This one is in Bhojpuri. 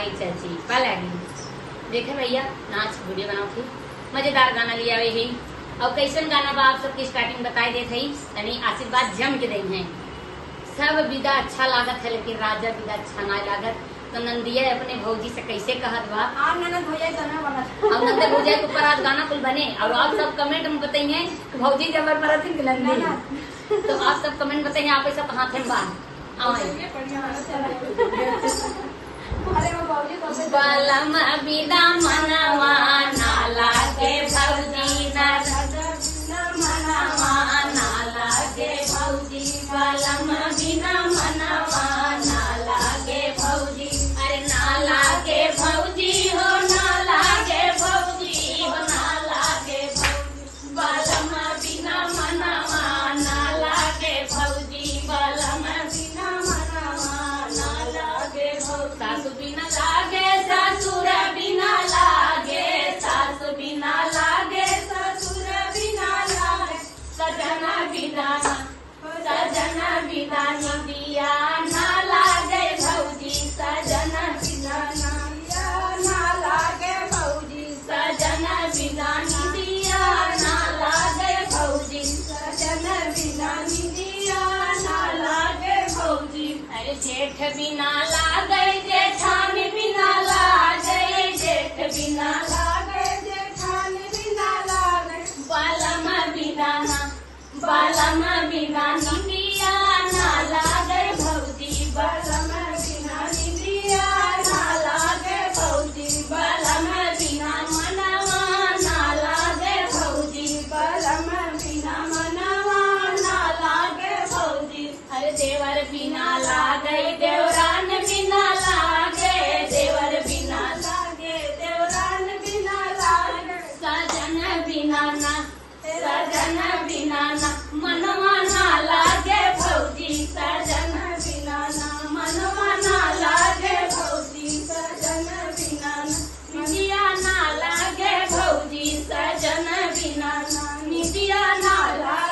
हाय चाची पालागी देखे भैया नाच वीडियो बनाओ थी मजेदार गाना लिया वे ही और कैसन गाना बा आप सबकी स्टार्टिंग बताई देते ही यानी आशीर्वाद जम के दई है। सब विदा अच्छा लागत है लेकिन राजा विदा अच्छा ना लागत। तो नंदिया अपने भौजी से कैसे कहत बा और ननद हो जाए गाना बना अब नंदे हो जाए तो ऊपर आज गाना कुल बने और आप सब कमेंट में बताइए भौजी जबर परत कि नंदी तो आप सब कमेंट बताइए आप ऐसा कहाँ थे बा बलम बिना मनवा नाला के भौजी मनवा नाला के भौजी बलम बिना मनवा नाला के भौजी अरे नाला के भौजी हो नाला के भौजी हो नाला के भौजी बलम बिना मनवा नाला के भौजी बलम बिना मनवा नाला के भौजी सासु बिना लागे ससुर बिना लागे सासु बिना लागे ससुर बिना लागे सजना बिना निदिया ना लागे भौजी सजना बिना निदिया ना लागे भौजी सजना बिना निदिया ना लागे भौजी सजना बिना निदिया ना लागे भौजी अरे जेठ बिना लागे जेठान बिना लागे जेठ बिना लागे जेठान बिना लागे बालम बिना निदिया ना लागे भौजी बालम बिना निदिया ना लागे भौजी बालम बिना मनवा ना लागे भौजी बालम बिना मनवा ना लागे भौजी अरे देवर बिना लागे देवरान बिना लागे देवर बिना लागे देवरान बिना लागे सजन बिना ना मनवा ना लागे भौजी सजन बिना ना मनवा ना लागे भौजी सजन बिना ना निदिया ना लागे भौजी सजन बिना ना निदिया ना लागे